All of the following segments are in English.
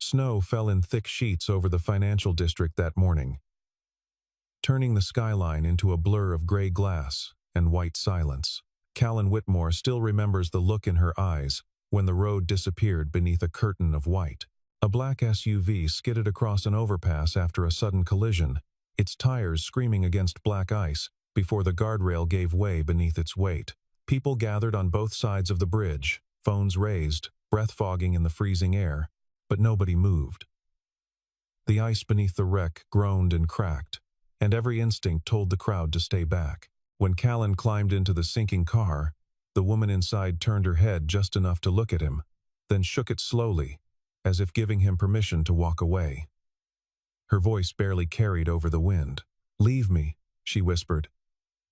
Snow fell in thick sheets over the financial district that morning, turning the skyline into a blur of gray glass and white silence. Callan Whitmore still remembers the look in her eyes when the road disappeared beneath a curtain of white. A black SUV skidded across an overpass after a sudden collision, its tires screaming against black ice before the guardrail gave way beneath its weight. People gathered on both sides of the bridge, phones raised, breath fogging in the freezing air, but nobody moved. The ice beneath the wreck groaned and cracked, and every instinct told the crowd to stay back. When Callan climbed into the sinking car, the woman inside turned her head just enough to look at him, then shook it slowly, as if giving him permission to walk away. Her voice barely carried over the wind. "Leave me," she whispered.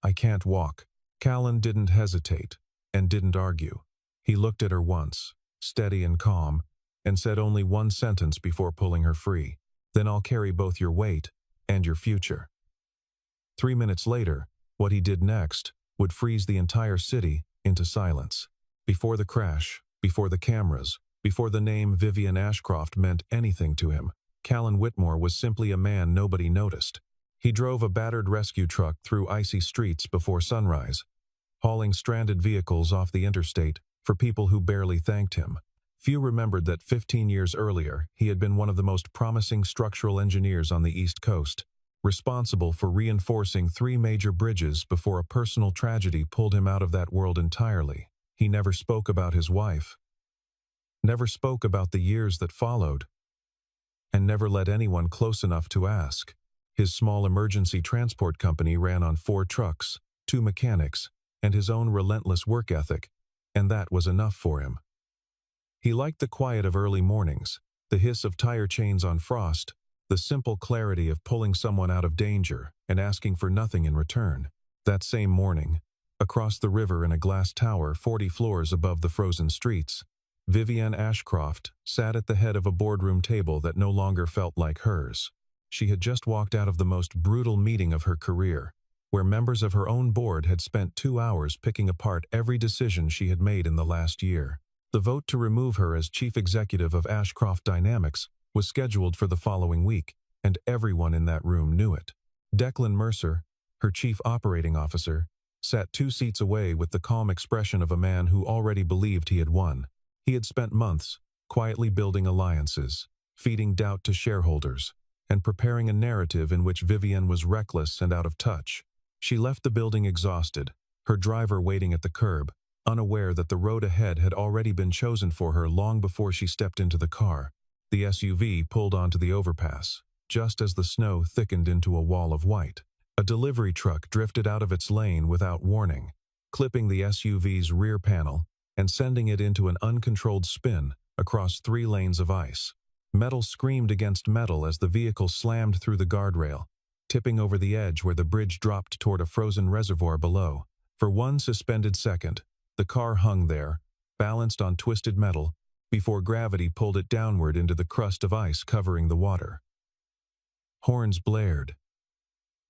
"I can't walk." Callan didn't hesitate, and didn't argue. He looked at her once, steady and calm, and said only one sentence before pulling her free. "Then I'll carry both your weight and your future." 3 minutes later, what he did next would freeze the entire city into silence. Before the crash, before the cameras, before the name Vivian Ashcroft meant anything to him, Callan Whitmore was simply a man nobody noticed. He drove a battered rescue truck through icy streets before sunrise, hauling stranded vehicles off the interstate for people who barely thanked him. Few remembered that 15 years earlier, he had been one of the most promising structural engineers on the East Coast, responsible for reinforcing 3 major bridges before a personal tragedy pulled him out of that world entirely. He never spoke about his wife, never spoke about the years that followed, and never let anyone close enough to ask. His small emergency transport company ran on 4 trucks, 2 mechanics, and his own relentless work ethic, and that was enough for him. He liked the quiet of early mornings, the hiss of tire chains on frost, the simple clarity of pulling someone out of danger and asking for nothing in return. That same morning, across the river in a glass tower 40 floors above the frozen streets, Vivian Ashcroft sat at the head of a boardroom table that no longer felt like hers. She had just walked out of the most brutal meeting of her career, where members of her own board had spent 2 hours picking apart every decision she had made in the last year. The vote to remove her as chief executive of Ashcroft Dynamics was scheduled for the following week, and everyone in that room knew it. Declan Mercer, her chief operating officer, sat 2 seats away with the calm expression of a man who already believed he had won. He had spent months quietly building alliances, feeding doubt to shareholders, and preparing a narrative in which Vivian was reckless and out of touch. She left the building exhausted, her driver waiting at the curb, unaware that the road ahead had already been chosen for her long before she stepped into the car. The SUV pulled onto the overpass, just as the snow thickened into a wall of white. A delivery truck drifted out of its lane without warning, clipping the SUV's rear panel and sending it into an uncontrolled spin across 3 lanes of ice. Metal screamed against metal as the vehicle slammed through the guardrail, tipping over the edge where the bridge dropped toward a frozen reservoir below. For one suspended second, the car hung there, balanced on twisted metal, before gravity pulled it downward into the crust of ice covering the water. Horns blared.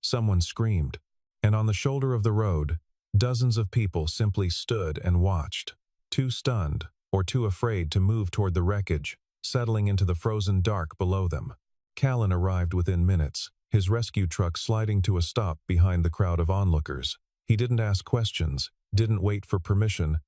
Someone screamed, and on the shoulder of the road, dozens of people simply stood and watched, too stunned or too afraid to move toward the wreckage, settling into the frozen dark below them. Callan arrived within minutes, his rescue truck sliding to a stop behind the crowd of onlookers. He didn't ask questions, didn't wait for permission,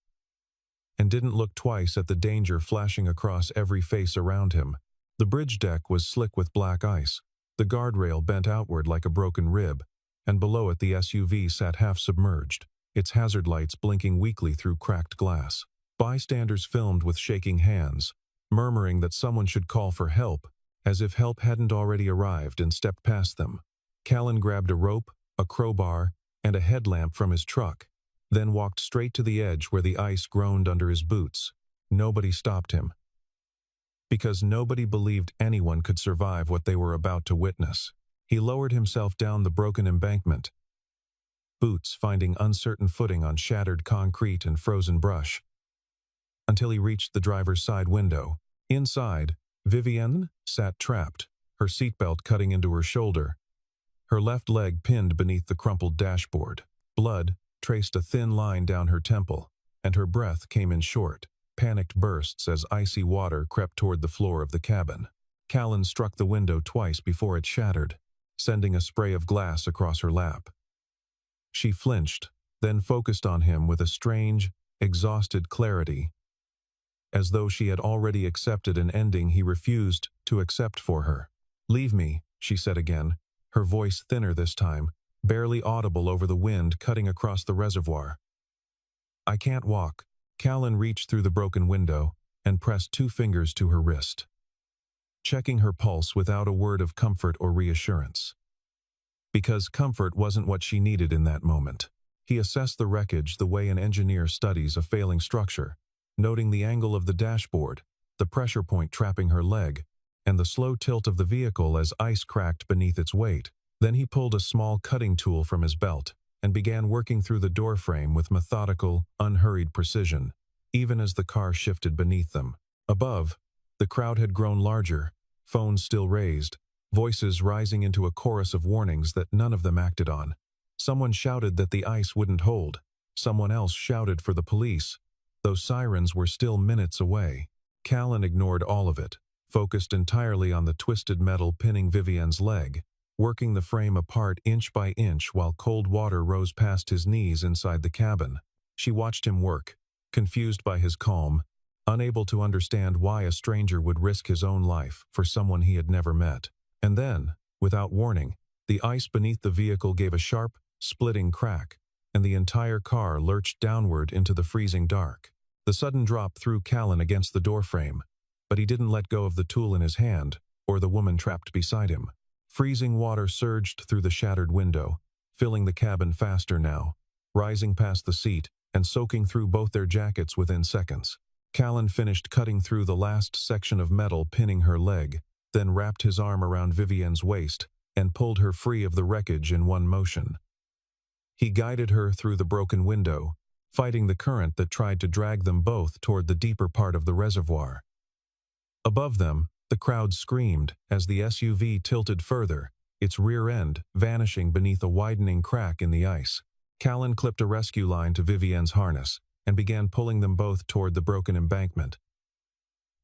and didn't look twice at the danger flashing across every face around him. The bridge deck was slick with black ice, the guardrail bent outward like a broken rib, and below it the SUV sat half submerged, its hazard lights blinking weakly through cracked glass. Bystanders filmed with shaking hands, murmuring that someone should call for help, as if help hadn't already arrived, and stepped past them. Callan grabbed a rope, a crowbar, and a headlamp from his truck, then walked straight to the edge where the ice groaned under his boots. Nobody stopped him, because nobody believed anyone could survive what they were about to witness. He lowered himself down the broken embankment, boots finding uncertain footing on shattered concrete and frozen brush, until he reached the driver's side window. Inside, Vivian sat trapped, her seatbelt cutting into her shoulder, her left leg pinned beneath the crumpled dashboard. Blood traced a thin line down her temple, and her breath came in short, panicked bursts as icy water crept toward the floor of the cabin. Callan struck the window twice before it shattered, sending a spray of glass across her lap. She flinched, then focused on him with a strange, exhausted clarity, as though she had already accepted an ending he refused to accept for her. "Leave me," she said again, her voice thinner this time, barely audible over the wind cutting across the reservoir. "I can't walk." Callan reached through the broken window and pressed 2 fingers to her wrist, checking her pulse without a word of comfort or reassurance. Because comfort wasn't what she needed in that moment. He assessed the wreckage the way an engineer studies a failing structure, noting the angle of the dashboard, the pressure point trapping her leg, and the slow tilt of the vehicle as ice cracked beneath its weight. Then he pulled a small cutting tool from his belt and began working through the doorframe with methodical, unhurried precision, even as the car shifted beneath them. Above, the crowd had grown larger, phones still raised, voices rising into a chorus of warnings that none of them acted on. Someone shouted that the ice wouldn't hold. Someone else shouted for the police. Those sirens were still minutes away. Callan ignored all of it, focused entirely on the twisted metal pinning Vivienne's leg, working the frame apart inch by inch while cold water rose past his knees inside the cabin. She watched him work, confused by his calm, unable to understand why a stranger would risk his own life for someone he had never met. And then, without warning, the ice beneath the vehicle gave a sharp, splitting crack, and the entire car lurched downward into the freezing dark. The sudden drop threw Callan against the doorframe, but he didn't let go of the tool in his hand, or the woman trapped beside him. Freezing water surged through the shattered window, filling the cabin faster now, rising past the seat and soaking through both their jackets within seconds. Callan finished cutting through the last section of metal pinning her leg, then wrapped his arm around Vivienne's waist and pulled her free of the wreckage in one motion. He guided her through the broken window, fighting the current that tried to drag them both toward the deeper part of the reservoir. Above them, the crowd screamed as the SUV tilted further, its rear end vanishing beneath a widening crack in the ice. Callan clipped a rescue line to Vivienne's harness and began pulling them both toward the broken embankment,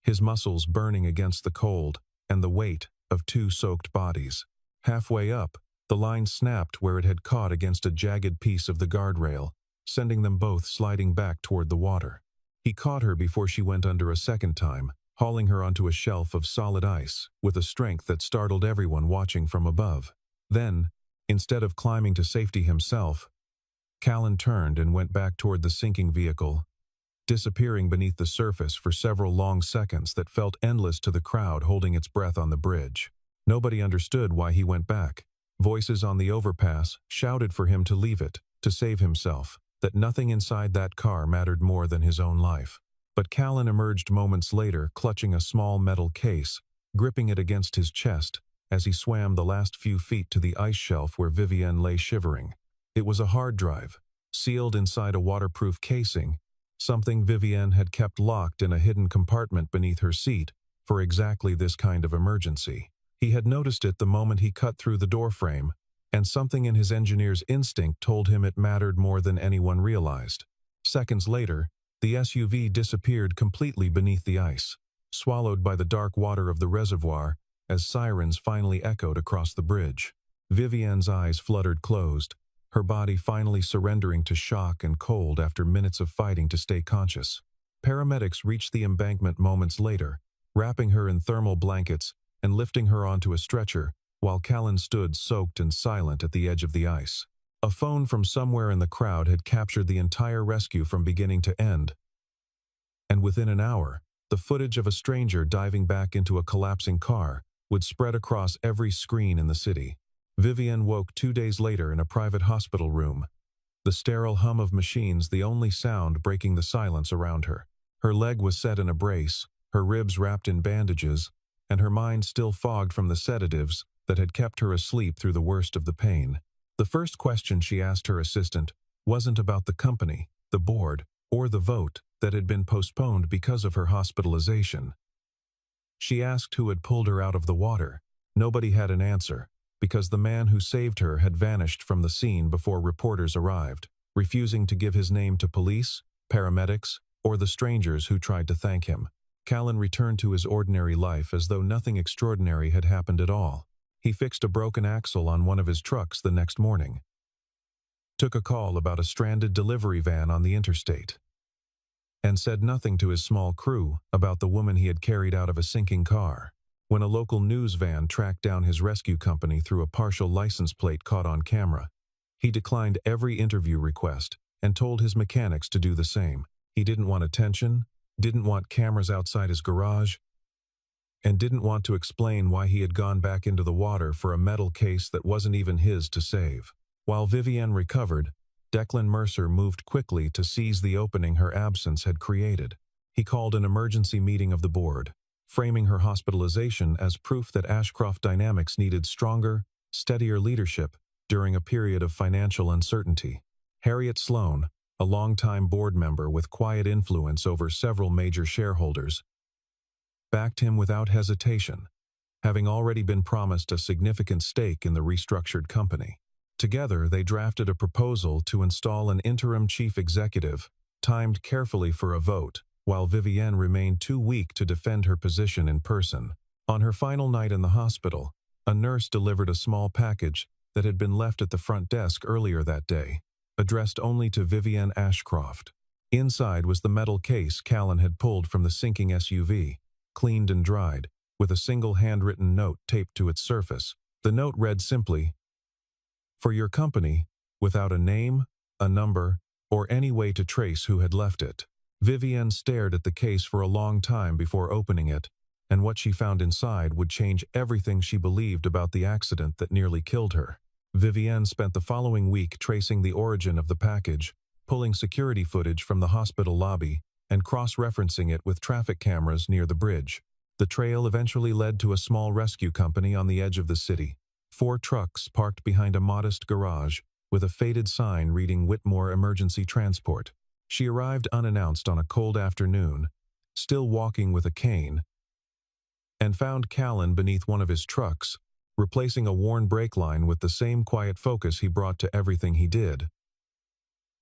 his muscles burning against the cold and the weight of 2 soaked bodies. Halfway up, the line snapped where it had caught against a jagged piece of the guardrail, sending them both sliding back toward the water. He caught her before she went under a second time, hauling her onto a shelf of solid ice with a strength that startled everyone watching from above. Then, instead of climbing to safety himself, Callan turned and went back toward the sinking vehicle, disappearing beneath the surface for several long seconds that felt endless to the crowd holding its breath on the bridge. Nobody understood why he went back. Voices on the overpass shouted for him to leave it, to save himself, that nothing inside that car mattered more than his own life. But Callan emerged moments later, clutching a small metal case, gripping it against his chest as he swam the last few feet to the ice shelf where Vivienne lay shivering. It was a hard drive, sealed inside a waterproof casing, something Vivienne had kept locked in a hidden compartment beneath her seat for exactly this kind of emergency. He had noticed it the moment he cut through the doorframe, and something in his engineer's instinct told him it mattered more than anyone realized. Seconds later, the SUV disappeared completely beneath the ice, swallowed by the dark water of the reservoir as sirens finally echoed across the bridge. Vivienne's eyes fluttered closed, her body finally surrendering to shock and cold after minutes of fighting to stay conscious. Paramedics reached the embankment moments later, wrapping her in thermal blankets and lifting her onto a stretcher, while Callan stood soaked and silent at the edge of the ice. A phone from somewhere in the crowd had captured the entire rescue from beginning to end, and within an hour, the footage of a stranger diving back into a collapsing car would spread across every screen in the city. Vivienne woke 2 days later in a private hospital room, the sterile hum of machines the only sound breaking the silence around her. Her leg was set in a brace, her ribs wrapped in bandages, and her mind still fogged from the sedatives that had kept her asleep through the worst of the pain. The first question she asked her assistant wasn't about the company, the board, or the vote that had been postponed because of her hospitalization. She asked who had pulled her out of the water. Nobody had an answer, because the man who saved her had vanished from the scene before reporters arrived, refusing to give his name to police, paramedics, or the strangers who tried to thank him. Callan returned to his ordinary life as though nothing extraordinary had happened at all. He fixed a broken axle on one of his trucks the next morning, took a call about a stranded delivery van on the interstate, and said nothing to his small crew about the woman he had carried out of a sinking car. When a local news van tracked down his rescue company through a partial license plate caught on camera, he declined every interview request and told his mechanics to do the same. He didn't want attention, didn't want cameras outside his garage, and didn't want to explain why he had gone back into the water for a metal case that wasn't even his to save. While Vivienne recovered, Declan Mercer moved quickly to seize the opening her absence had created. He called an emergency meeting of the board, framing her hospitalization as proof that Ashcroft Dynamics needed stronger, steadier leadership during a period of financial uncertainty. Harriet Sloan, a longtime board member with quiet influence over several major shareholders, backed him without hesitation, having already been promised a significant stake in the restructured company. Together, they drafted a proposal to install an interim chief executive, timed carefully for a vote, while Vivienne remained too weak to defend her position in person. On her final night in the hospital, a nurse delivered a small package that had been left at the front desk earlier that day, addressed only to Vivienne Ashcroft. Inside was the metal case Callan had pulled from the sinking SUV, cleaned and dried, with a single handwritten note taped to its surface. The note read simply, "For your company," without a name, a number, or any way to trace who had left it. Vivienne stared at the case for a long time before opening it, and what she found inside would change everything she believed about the accident that nearly killed her. Vivienne spent the following week tracing the origin of the package, pulling security footage from the hospital lobby, and cross-referencing it with traffic cameras near the bridge. The trail eventually led to a small rescue company on the edge of the city. 4 trucks parked behind a modest garage, with a faded sign reading Whitmore Emergency Transport. She arrived unannounced on a cold afternoon, still walking with a cane, and found Callan beneath one of his trucks, replacing a worn brake line with the same quiet focus he brought to everything he did.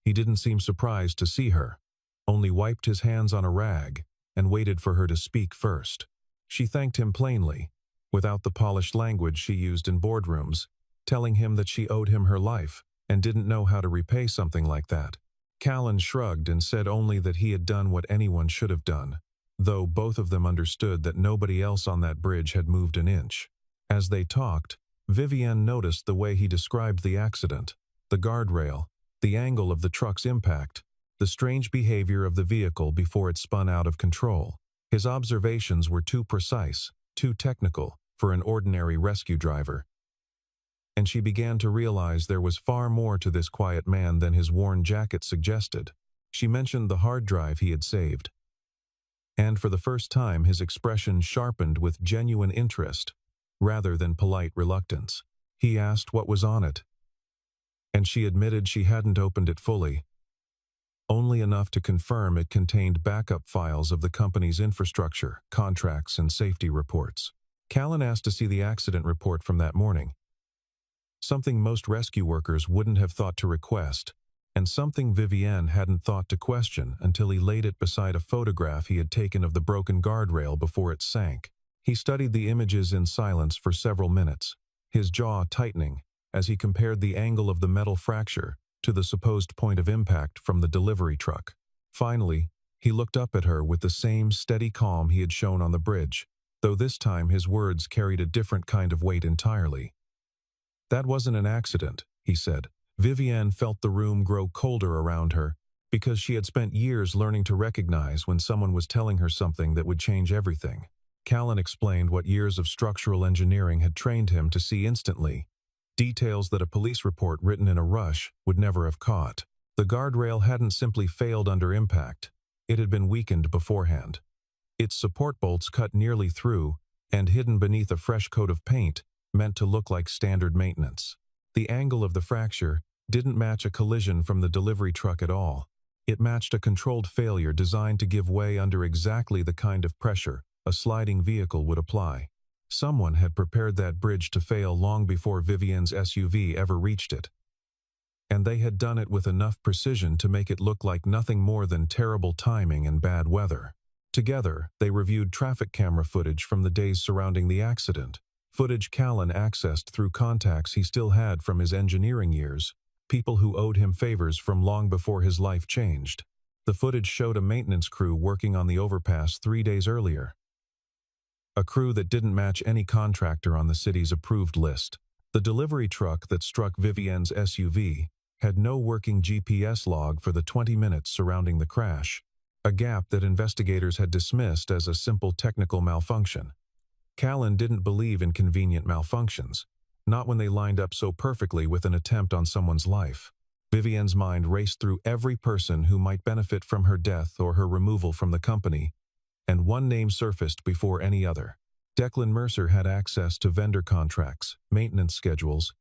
He didn't seem surprised to see her, only wiped his hands on a rag and waited for her to speak first. She thanked him plainly, without the polished language she used in boardrooms, telling him that she owed him her life and didn't know how to repay something like that. Callan shrugged and said only that he had done what anyone should have done, though both of them understood that nobody else on that bridge had moved an inch. As they talked, Vivienne noticed the way he described the accident, the guardrail, the angle of the truck's impact, the strange behavior of the vehicle before it spun out of control. His observations were too precise, too technical, for an ordinary rescue driver. And she began to realize there was far more to this quiet man than his worn jacket suggested. She mentioned the hard drive he had saved, and for the first time his expression sharpened with genuine interest, rather than polite reluctance. He asked what was on it, and she admitted she hadn't opened it fully, only enough to confirm it contained backup files of the company's infrastructure, contracts, and safety reports. Callan asked to see the accident report from that morning, something most rescue workers wouldn't have thought to request, and something Vivienne hadn't thought to question until he laid it beside a photograph he had taken of the broken guardrail before it sank. He studied the images in silence for several minutes, his jaw tightening as he compared the angle of the metal fracture to the supposed point of impact from the delivery truck. Finally, he looked up at her with the same steady calm he had shown on the bridge, though this time his words carried a different kind of weight entirely. "That wasn't an accident," he said. Vivienne felt the room grow colder around her, because she had spent years learning to recognize when someone was telling her something that would change everything. Callan explained what years of structural engineering had trained him to see instantly, details that a police report written in a rush would never have caught. The guardrail hadn't simply failed under impact, it had been weakened beforehand. Its support bolts cut nearly through, and hidden beneath a fresh coat of paint, meant to look like standard maintenance. The angle of the fracture didn't match a collision from the delivery truck at all. It matched a controlled failure designed to give way under exactly the kind of pressure a sliding vehicle would apply. Someone had prepared that bridge to fail long before Vivienne's SUV ever reached it. And they had done it with enough precision to make it look like nothing more than terrible timing and bad weather. Together, they reviewed traffic camera footage from the days surrounding the accident, footage Callan accessed through contacts he still had from his engineering years, people who owed him favors from long before his life changed. The footage showed a maintenance crew working on the overpass 3 days earlier. A crew that didn't match any contractor on the city's approved list. The delivery truck that struck Vivienne's SUV had no working GPS log for the 20 minutes surrounding the crash, a gap that investigators had dismissed as a simple technical malfunction. Callan didn't believe in convenient malfunctions, not when they lined up so perfectly with an attempt on someone's life. Vivienne's mind raced through every person who might benefit from her death or her removal from the company, and one name surfaced before any other. Declan Mercer had access to vendor contracts, maintenance schedules,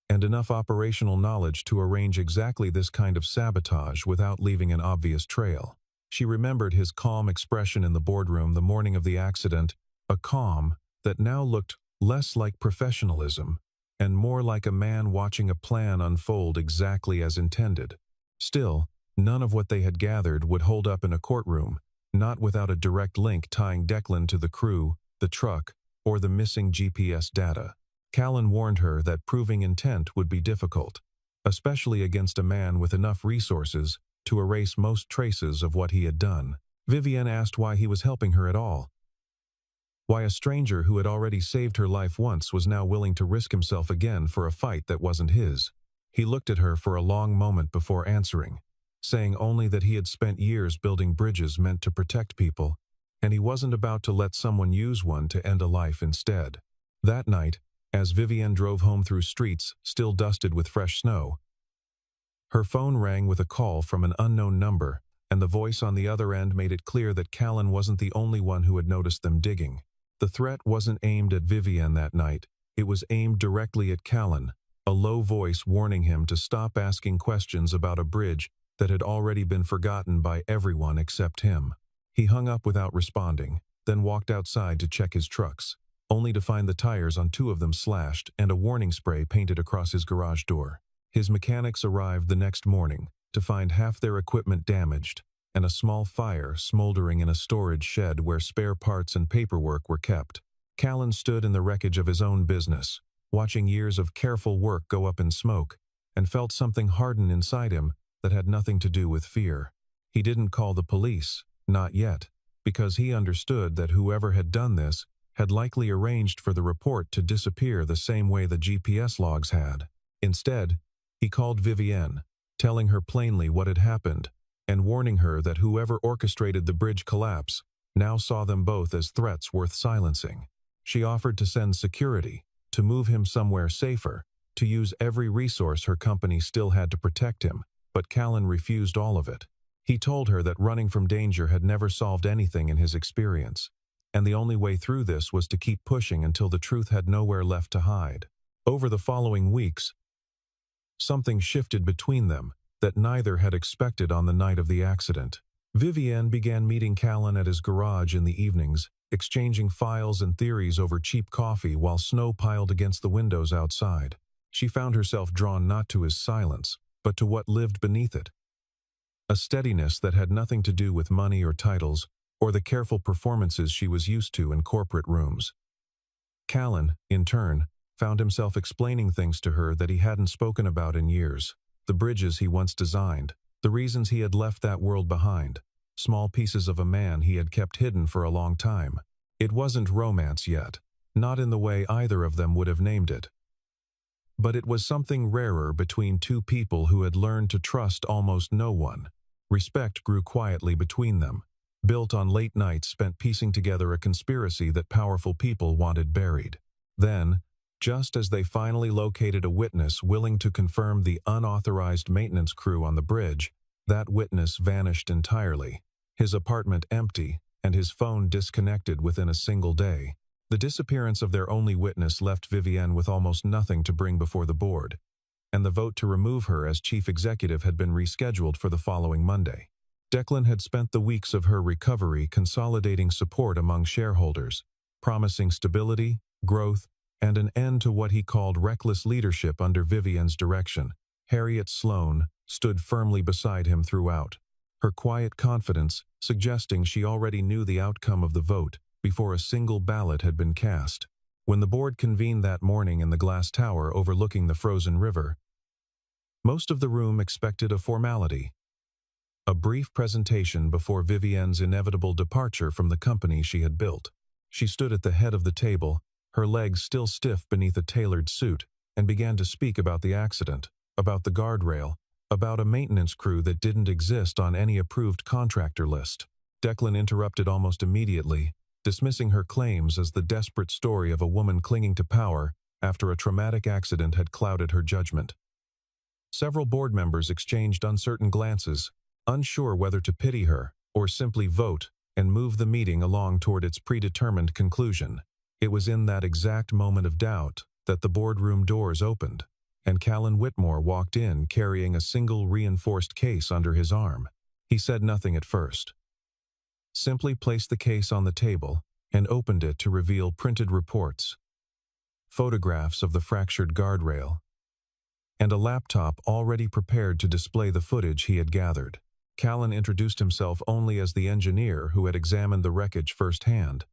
and enough operational knowledge to arrange exactly this kind of sabotage without leaving an obvious trail. She remembered his calm expression in the boardroom the morning of the accident, a calm that now looked less like professionalism and more like a man watching a plan unfold exactly as intended. Still, none of what they had gathered would hold up in a courtroom, not without a direct link tying Declan to the crew, the truck, or the missing GPS data. Callan warned her that proving intent would be difficult, especially against a man with enough resources to erase most traces of what he had done. Vivienne asked why he was helping her at all. Why a stranger who had already saved her life once was now willing to risk himself again for a fight that wasn't his. He looked at her for a long moment before answering, saying only that he had spent years building bridges meant to protect people, and he wasn't about to let someone use one to end a life instead. That night, as Vivienne drove home through streets still dusted with fresh snow, her phone rang with a call from an unknown number, and the voice on the other end made it clear that Callan wasn't the only one who had noticed them digging. The threat wasn't aimed at Vivienne that night, it was aimed directly at Callan, a low voice warning him to stop asking questions about a bridge that had already been forgotten by everyone except him. He hung up without responding, then walked outside to check his trucks, only to find the tires on 2 of them slashed and a warning spray painted across his garage door. His mechanics arrived the next morning to find half their equipment damaged and a small fire smoldering in a storage shed where spare parts and paperwork were kept. Callan stood in the wreckage of his own business, watching years of careful work go up in smoke, and felt something harden inside him that had nothing to do with fear. He didn't call the police, not yet, because he understood that whoever had done this had likely arranged for the report to disappear the same way the GPS logs had. Instead, he called Vivienne, telling her plainly what had happened, and warning her that whoever orchestrated the bridge collapse now saw them both as threats worth silencing. She offered to send security, to move him somewhere safer, to use every resource her company still had to protect him, but Callan refused all of it. He told her that running from danger had never solved anything in his experience, and the only way through this was to keep pushing until the truth had nowhere left to hide. Over the following weeks, something shifted between them that neither had expected on the night of the accident. Vivienne began meeting Callan at his garage in the evenings, exchanging files and theories over cheap coffee while snow piled against the windows outside. She found herself drawn not to his silence, but to what lived beneath it. A steadiness that had nothing to do with money or titles, or the careful performances she was used to in corporate rooms. Callan, in turn, found himself explaining things to her that he hadn't spoken about in years. The bridges he once designed, the reasons he had left that world behind, small pieces of a man he had kept hidden for a long time. It wasn't romance yet, not in the way either of them would have named it. But it was something rarer between two people who had learned to trust almost no one. Respect grew quietly between them, built on late nights spent piecing together a conspiracy that powerful people wanted buried. Then, just as they finally located a witness willing to confirm the unauthorized maintenance crew on the bridge, that witness vanished entirely, his apartment empty and his phone disconnected within a single day. The disappearance of their only witness left Vivienne with almost nothing to bring before the board, and the vote to remove her as chief executive had been rescheduled for the following Monday. Declan had spent the weeks of her recovery consolidating support among shareholders, promising stability, growth, and an end to what he called reckless leadership under Vivienne's direction. Harriet Sloane stood firmly beside him throughout, her quiet confidence suggesting she already knew the outcome of the vote before a single ballot had been cast. When the board convened that morning in the glass tower overlooking the frozen river, most of the room expected a formality. A brief presentation before Vivienne's inevitable departure from the company she had built. She stood at the head of the table, her legs still stiff beneath a tailored suit, and began to speak about the accident, about the guardrail, about a maintenance crew that didn't exist on any approved contractor list. Declan interrupted almost immediately, dismissing her claims as the desperate story of a woman clinging to power after a traumatic accident had clouded her judgment. Several board members exchanged uncertain glances, unsure whether to pity her or simply vote and move the meeting along toward its predetermined conclusion. It was in that exact moment of doubt that the boardroom doors opened, and Callan Whitmore walked in carrying a single reinforced case under his arm. He said nothing at first. Simply placed the case on the table and opened it to reveal printed reports, photographs of the fractured guardrail, and a laptop already prepared to display the footage he had gathered. Callan introduced himself only as the engineer who had examined the wreckage firsthand,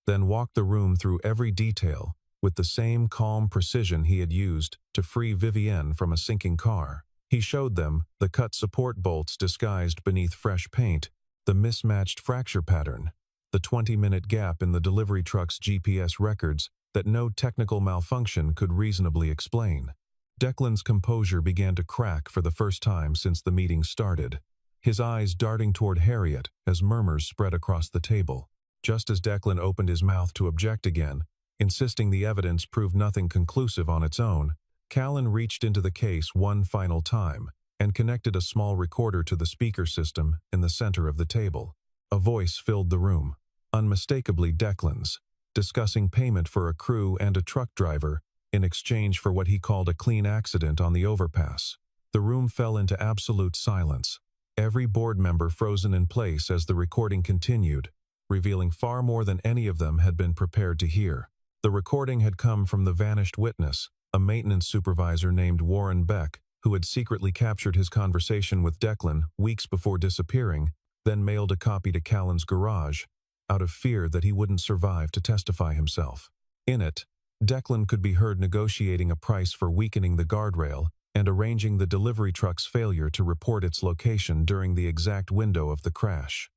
then walked the room through every detail with the same calm precision he had used to free Vivienne from a sinking car. He showed them the cut support bolts disguised beneath fresh paint, the mismatched fracture pattern, the 20-minute gap in the delivery truck's GPS records that no technical malfunction could reasonably explain. Declan's composure began to crack for the first time since the meeting started, his eyes darting toward Harriet as murmurs spread across the table. Just as Declan opened his mouth to object again, insisting the evidence proved nothing conclusive on its own, Callan reached into the case one final time and connected a small recorder to the speaker system in the center of the table. A voice filled the room, unmistakably Declan's, discussing payment for a crew and a truck driver in exchange for what he called a clean accident on the overpass. The room fell into absolute silence, every board member frozen in place as the recording continued, revealing far more than any of them had been prepared to hear. The recording had come from the vanished witness, a maintenance supervisor named Warren Beck, who had secretly captured his conversation with Declan weeks before disappearing, then mailed a copy to Callan's garage, out of fear that he wouldn't survive to testify himself. In it, Declan could be heard negotiating a price for weakening the guardrail and arranging the delivery truck's failure to report its location during the exact window of the crash.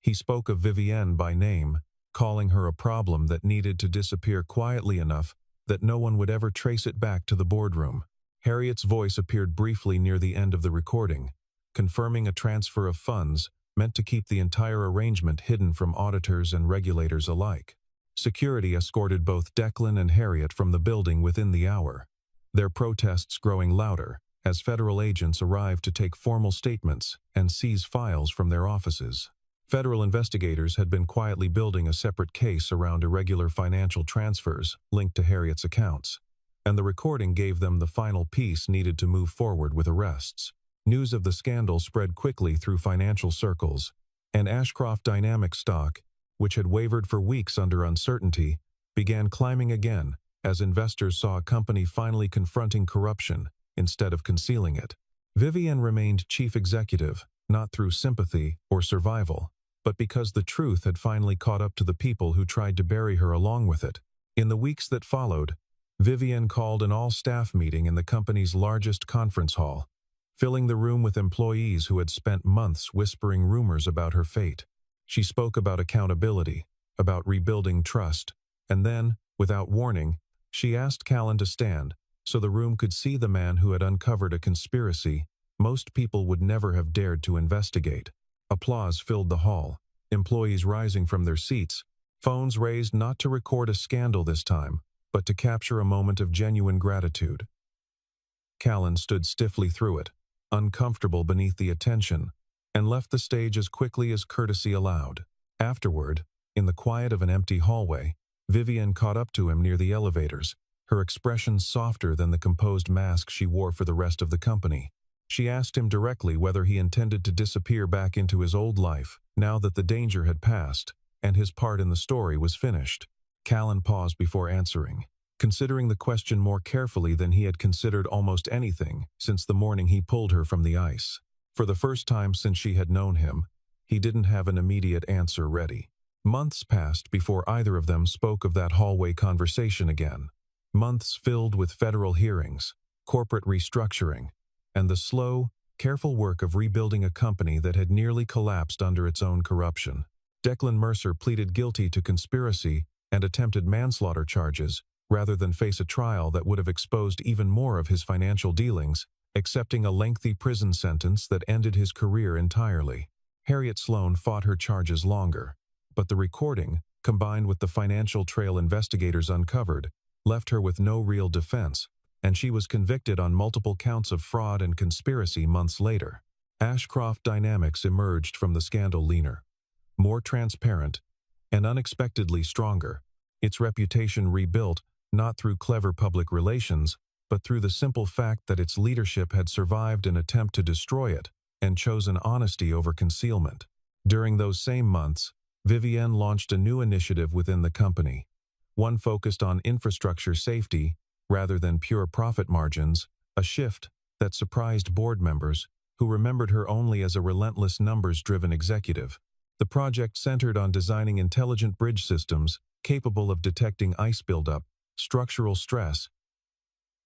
He spoke of Vivienne by name, calling her a problem that needed to disappear quietly enough that no one would ever trace it back to the boardroom. Harriet's voice appeared briefly near the end of the recording, confirming a transfer of funds meant to keep the entire arrangement hidden from auditors and regulators alike. Security escorted both Declan and Harriet from the building within the hour, their protests growing louder as federal agents arrived to take formal statements and seize files from their offices. Federal investigators had been quietly building a separate case around irregular financial transfers linked to Harriet's accounts, and the recording gave them the final piece needed to move forward with arrests. News of the scandal spread quickly through financial circles, and Ashcroft Dynamics stock, which had wavered for weeks under uncertainty, began climbing again as investors saw a company finally confronting corruption instead of concealing it. Vivienne remained chief executive, not through sympathy or survival, but because the truth had finally caught up to the people who tried to bury her along with it. In the weeks that followed, Vivienne called an all-staff meeting in the company's largest conference hall, filling the room with employees who had spent months whispering rumors about her fate. She spoke about accountability, about rebuilding trust, and then, without warning, she asked Callan to stand so the room could see the man who had uncovered a conspiracy most people would never have dared to investigate. Applause filled the hall, employees rising from their seats, phones raised not to record a scandal this time, but to capture a moment of genuine gratitude. Callan stood stiffly through it, uncomfortable beneath the attention, and left the stage as quickly as courtesy allowed. Afterward, in the quiet of an empty hallway, Vivienne caught up to him near the elevators, her expression softer than the composed mask she wore for the rest of the company. She asked him directly whether he intended to disappear back into his old life, now that the danger had passed, and his part in the story was finished. Callan paused before answering, considering the question more carefully than he had considered almost anything since the morning he pulled her from the ice. For the first time since she had known him, he didn't have an immediate answer ready. Months passed before either of them spoke of that hallway conversation again. Months filled with federal hearings, corporate restructuring, and the slow, careful work of rebuilding a company that had nearly collapsed under its own corruption. Declan Mercer pleaded guilty to conspiracy and attempted manslaughter charges, rather than face a trial that would have exposed even more of his financial dealings, accepting a lengthy prison sentence that ended his career entirely. Harriet Sloan fought her charges longer, but the recording, combined with the financial trail investigators uncovered, left her with no real defense, and she was convicted on multiple counts of fraud and conspiracy months later. Ashcroft Dynamics emerged from the scandal leaner, more transparent, and unexpectedly stronger, its reputation rebuilt not through clever public relations, but through the simple fact that its leadership had survived an attempt to destroy it and chosen honesty over concealment. During those same months, Vivienne launched a new initiative within the company, one focused on infrastructure safety rather than pure profit margins, a shift that surprised board members who remembered her only as a relentless numbers-driven executive. The project centered on designing intelligent bridge systems capable of detecting ice buildup, structural stress,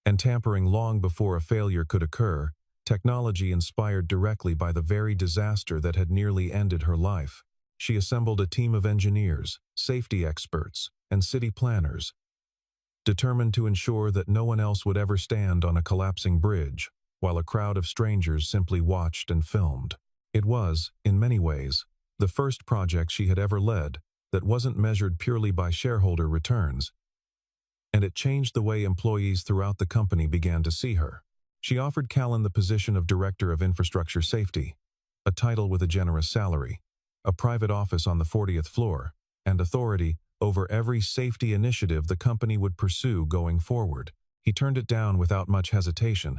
and tampering long before a failure could occur, technology inspired directly by the very disaster that had nearly ended her life. She assembled a team of engineers, safety experts, and city planners, determined to ensure that no one else would ever stand on a collapsing bridge, while a crowd of strangers simply watched and filmed. It was, in many ways, the first project she had ever led that wasn't measured purely by shareholder returns, and it changed the way employees throughout the company began to see her. She offered Callan the position of Director of Infrastructure Safety, a title with a generous salary, a private office on the 40th floor, and authority over every safety initiative the company would pursue going forward. He turned it down without much hesitation,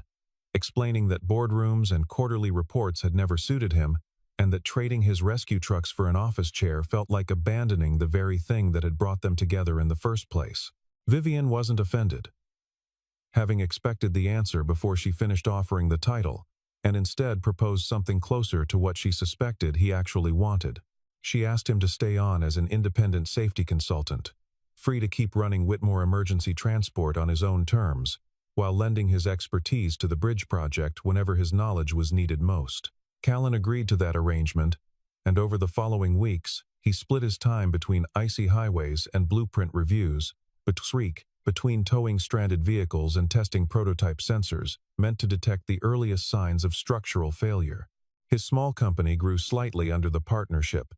explaining that boardrooms and quarterly reports had never suited him, and that trading his rescue trucks for an office chair felt like abandoning the very thing that had brought them together in the first place. Vivienne wasn't offended, having expected the answer before she finished offering the title, and instead proposed something closer to what she suspected he actually wanted. She asked him to stay on as an independent safety consultant, free to keep running Whitmore Emergency Transport on his own terms, while lending his expertise to the bridge project whenever his knowledge was needed most. Callan agreed to that arrangement, and over the following weeks, he split his time between icy highways and blueprint reviews, between towing stranded vehicles and testing prototype sensors meant to detect the earliest signs of structural failure. His small company grew slightly under the partnership,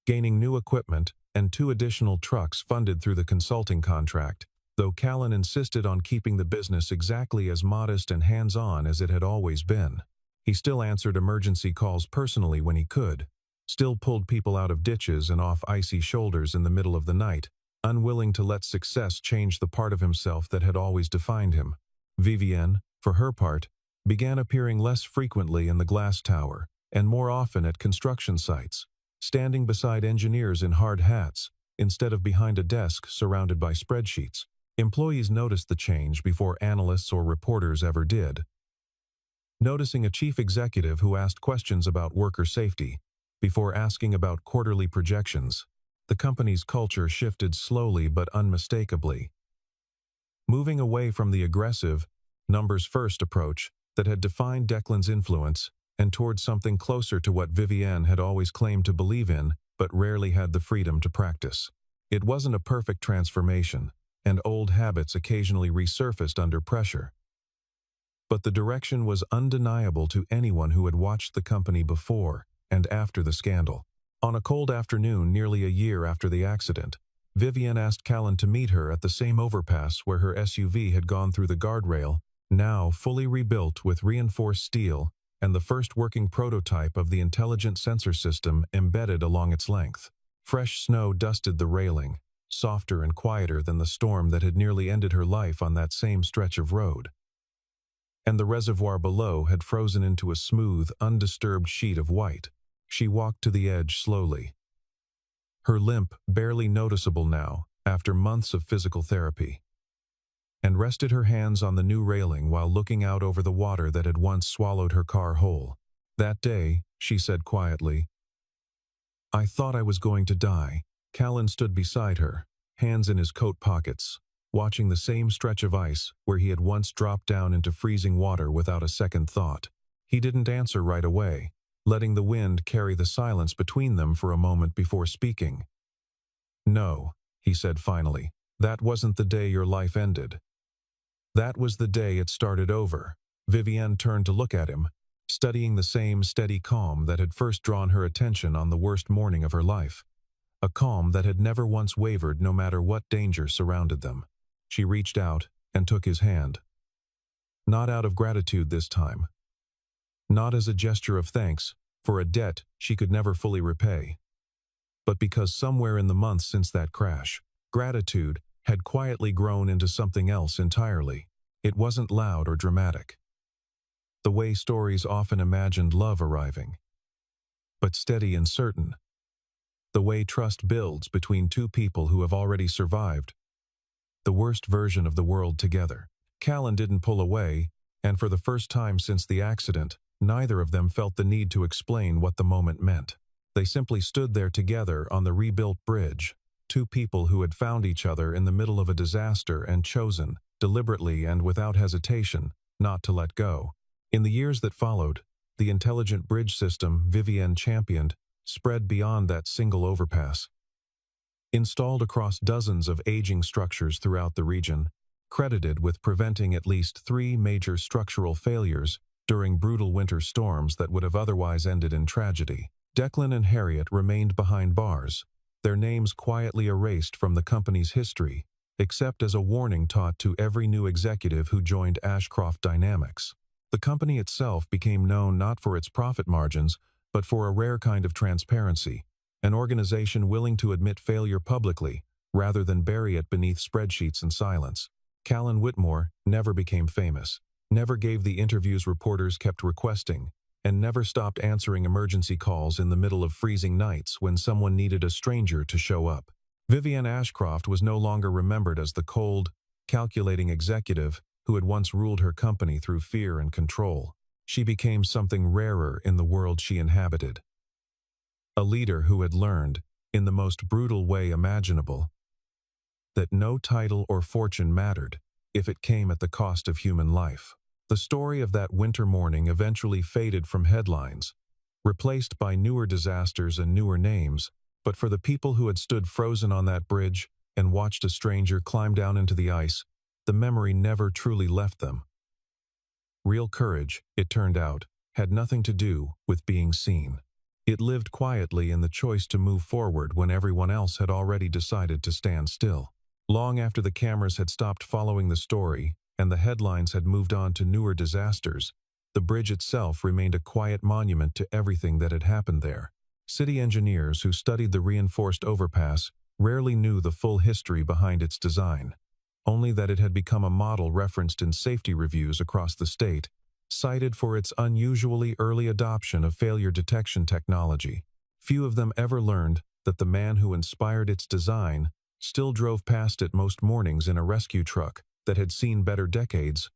gaining new equipment and 2 additional trucks funded through the consulting contract, though Callan insisted on keeping the business exactly as modest and hands-on as it had always been. He still answered emergency calls personally when he could, still pulled people out of ditches and off icy shoulders in the middle of the night, unwilling to let success change the part of himself that had always defined him. Vivienne, for her part, began appearing less frequently in the glass tower and more often at construction sites, standing beside engineers in hard hats instead of behind a desk surrounded by spreadsheets. Employees noticed the change before analysts or reporters ever did, noticing a chief executive who asked questions about worker safety before asking about quarterly projections. The company's culture shifted slowly but unmistakably, moving away from the aggressive, numbers-first approach that had defined Declan's influence and towards something closer to what Vivienne had always claimed to believe in but rarely had the freedom to practice. It wasn't a perfect transformation, and old habits occasionally resurfaced under pressure. But the direction was undeniable to anyone who had watched the company before and after the scandal. On a cold afternoon nearly a year after the accident, Vivienne asked Callan to meet her at the same overpass where her SUV had gone through the guardrail, now fully rebuilt with reinforced steel and the first working prototype of the intelligent sensor system embedded along its length. Fresh snow dusted the railing, softer and quieter than the storm that had nearly ended her life on that same stretch of road. And the reservoir below had frozen into a smooth, undisturbed sheet of white. She walked to the edge slowly, her limp barely noticeable now after months of physical therapy, and rested her hands on the new railing while looking out over the water that had once swallowed her car whole. That day, she said quietly, "I thought I was going to die." Callan stood beside her, hands in his coat pockets, watching the same stretch of ice where he had once dropped down into freezing water without a second thought. He didn't answer right away, letting the wind carry the silence between them for a moment before speaking. "No," he said finally, "that wasn't the day your life ended. That was the day it started over." Vivienne turned to look at him, studying the same steady calm that had first drawn her attention on the worst morning of her life. A calm that had never once wavered no matter what danger surrounded them. She reached out and took his hand. Not out of gratitude this time. Not as a gesture of thanks for a debt she could never fully repay. But because somewhere in the months since that crash, gratitude had quietly grown into something else entirely. It wasn't loud or dramatic, the way stories often imagined love arriving, but steady and certain. The way trust builds between two people who have already survived the worst version of the world together. Callan didn't pull away, and for the first time since the accident, neither of them felt the need to explain what the moment meant. They simply stood there together on the rebuilt bridge, two people who had found each other in the middle of a disaster and chosen, deliberately and without hesitation, not to let go. In the years that followed, the intelligent bridge system Vivienne championed spread beyond that single overpass. Installed across dozens of aging structures throughout the region, credited with preventing at least 3 major structural failures during brutal winter storms that would have otherwise ended in tragedy. Declan and Harriet remained behind bars, their names quietly erased from the company's history, except as a warning taught to every new executive who joined Ashcroft Dynamics. The company itself became known not for its profit margins, but for a rare kind of transparency, an organization willing to admit failure publicly, rather than bury it beneath spreadsheets and silence. Callan Whitmore never became famous, never gave the interviews reporters kept requesting, and never stopped answering emergency calls in the middle of freezing nights when someone needed a stranger to show up. Vivienne Ashcroft was no longer remembered as the cold, calculating executive who had once ruled her company through fear and control. She became something rarer in the world she inhabited. A leader who had learned, in the most brutal way imaginable, that no title or fortune mattered if it came at the cost of human life. The story of that winter morning eventually faded from headlines, replaced by newer disasters and newer names, but for the people who had stood frozen on that bridge and watched a stranger climb down into the ice, the memory never truly left them. Real courage, it turned out, had nothing to do with being seen. It lived quietly in the choice to move forward when everyone else had already decided to stand still. Long after the cameras had stopped following the story and the headlines had moved on to newer disasters, the bridge itself remained a quiet monument to everything that had happened there. City engineers who studied the reinforced overpass rarely knew the full history behind its design, only that it had become a model referenced in safety reviews across the state, cited for its unusually early adoption of failure detection technology. Few of them ever learned that the man who inspired its design still drove past it most mornings in a rescue truck that had seen better decades,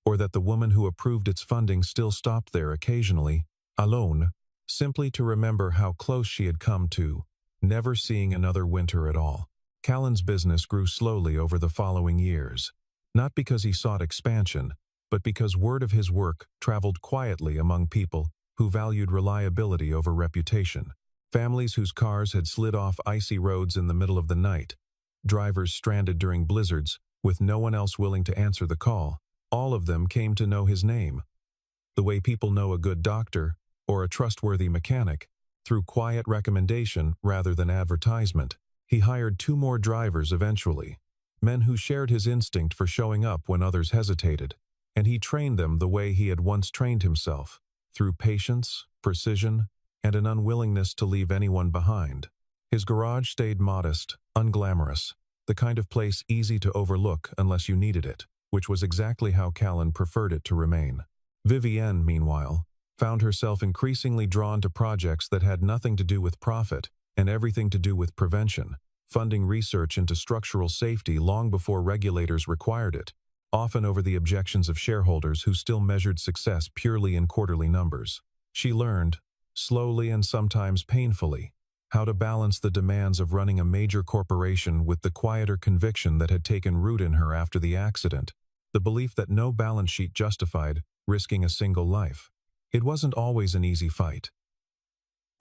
or that the woman who approved its funding still stopped there occasionally, alone, simply to remember how close she had come to never seeing another winter at all. Callan's business grew slowly over the following years, not because he sought expansion, but because word of his work traveled quietly among people who valued reliability over reputation. Families whose cars had slid off icy roads in the middle of the night, drivers stranded during blizzards with no one else willing to answer the call, all of them came to know his name, the way people know a good doctor or a trustworthy mechanic, through quiet recommendation rather than advertisement. He hired 2 more drivers eventually, men who shared his instinct for showing up when others hesitated, and he trained them the way he had once trained himself, through patience, precision, and an unwillingness to leave anyone behind. His garage stayed modest, unglamorous, the kind of place easy to overlook unless you needed it, which was exactly how Callan preferred it to remain. Vivienne, meanwhile, found herself increasingly drawn to projects that had nothing to do with profit and everything to do with prevention, funding research into structural safety long before regulators required it, often over the objections of shareholders who still measured success purely in quarterly numbers. She learned, slowly and sometimes painfully, how to balance the demands of running a major corporation with the quieter conviction that had taken root in her after the accident, the belief that no balance sheet justified risking a single life. It wasn't always an easy fight.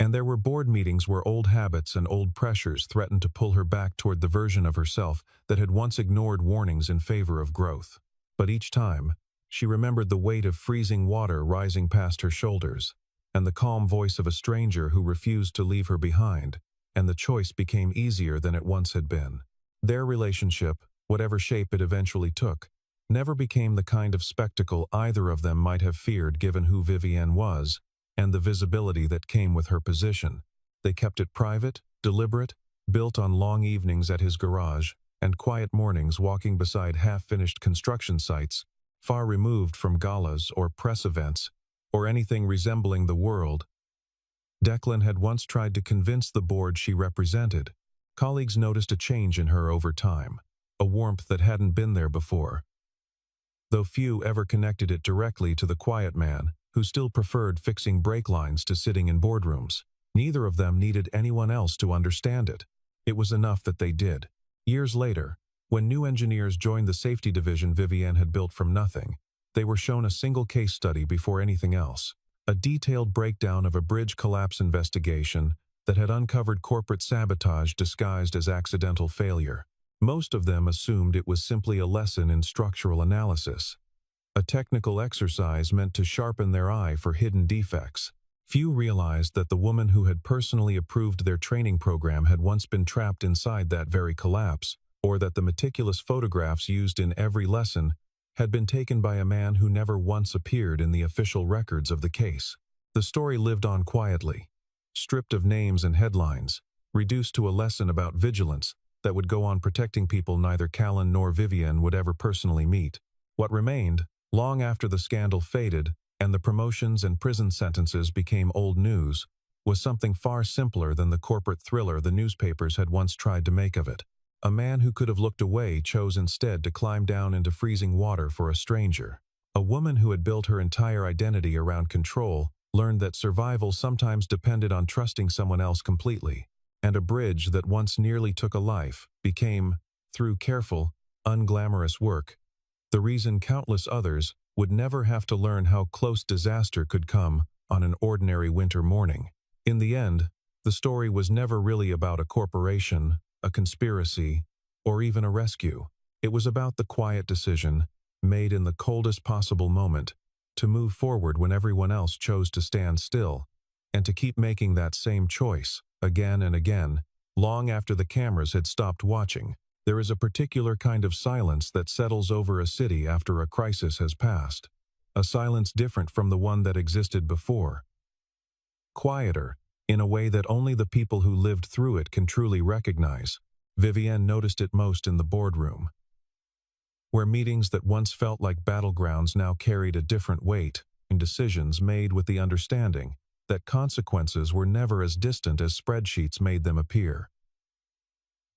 And there were board meetings where old habits and old pressures threatened to pull her back toward the version of herself that had once ignored warnings in favor of growth. But each time, she remembered the weight of freezing water rising past her shoulders, and the calm voice of a stranger who refused to leave her behind, and the choice became easier than it once had been. Their relationship, whatever shape it eventually took, never became the kind of spectacle either of them might have feared given who Vivienne was, and the visibility that came with her position. They kept it private, deliberate, built on long evenings at his garage, and quiet mornings walking beside half-finished construction sites, far removed from galas or press events, or anything resembling the world. Declan had once tried to convince the board she represented. Colleagues noticed a change in her over time, a warmth that hadn't been there before. Though few ever connected it directly to the quiet man, who still preferred fixing brake lines to sitting in boardrooms. Neither of them needed anyone else to understand it. It was enough that they did. Years later, when new engineers joined the safety division Vivienne had built from nothing, they were shown a single case study before anything else, a detailed breakdown of a bridge collapse investigation that had uncovered corporate sabotage disguised as accidental failure. Most of them assumed it was simply a lesson in structural analysis, a technical exercise meant to sharpen their eye for hidden defects. Few realized that the woman who had personally approved their training program had once been trapped inside that very collapse, or that the meticulous photographs used in every lesson had been taken by a man who never once appeared in the official records of the case. The story lived on quietly, stripped of names and headlines, reduced to a lesson about vigilance that would go on protecting people neither Callan nor Vivienne would ever personally meet. What remained, long after the scandal faded and the promotions and prison sentences became old news, was something far simpler than the corporate thriller the newspapers had once tried to make of it. A man who could have looked away chose instead to climb down into freezing water for a stranger. A woman who had built her entire identity around control learned that survival sometimes depended on trusting someone else completely, and a bridge that once nearly took a life became, through careful, unglamorous work, the reason countless others would never have to learn how close disaster could come on an ordinary winter morning. In the end, the story was never really about a corporation, a conspiracy, or even a rescue. It was about the quiet decision, made in the coldest possible moment, to move forward when everyone else chose to stand still, and to keep making that same choice, again and again, long after the cameras had stopped watching. There is a particular kind of silence that settles over a city after a crisis has passed, a silence different from the one that existed before. Quieter, in a way that only the people who lived through it can truly recognize. Vivienne noticed it most in the boardroom, where meetings that once felt like battlegrounds now carried a different weight, and decisions made with the understanding that consequences were never as distant as spreadsheets made them appear.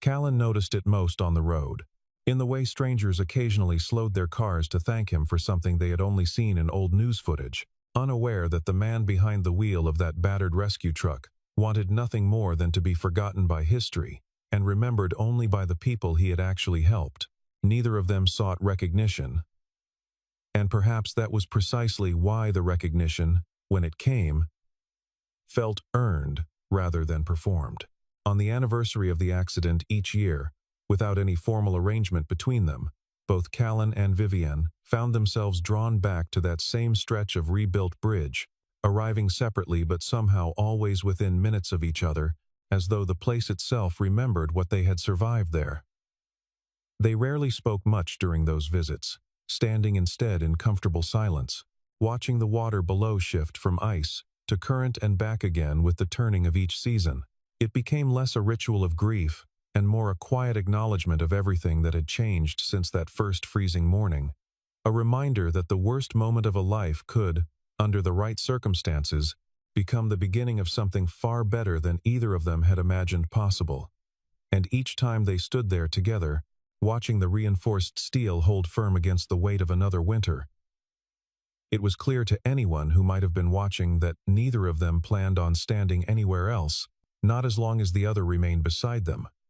Callan noticed it most on the road, in the way strangers occasionally slowed their cars to thank him for something they had only seen in old news footage, unaware that the man behind the wheel of that battered rescue truck wanted nothing more than to be forgotten by history and remembered only by the people he had actually helped. Neither of them sought recognition, and perhaps that was precisely why the recognition, when it came, felt earned rather than performed. On the anniversary of the accident each year, without any formal arrangement between them, both Callan and Vivienne found themselves drawn back to that same stretch of rebuilt bridge, arriving separately but somehow always within minutes of each other, as though the place itself remembered what they had survived there. They rarely spoke much during those visits, standing instead in comfortable silence, watching the water below shift from ice to current and back again with the turning of each season. It became less a ritual of grief and more a quiet acknowledgement of everything that had changed since that first freezing morning. A reminder that the worst moment of a life could, under the right circumstances, become the beginning of something far better than either of them had imagined possible. And each time they stood there together, watching the reinforced steel hold firm against the weight of another winter, It was clear to anyone who might have been watching that neither of them planned on standing anywhere else, not as long as the other remained beside them.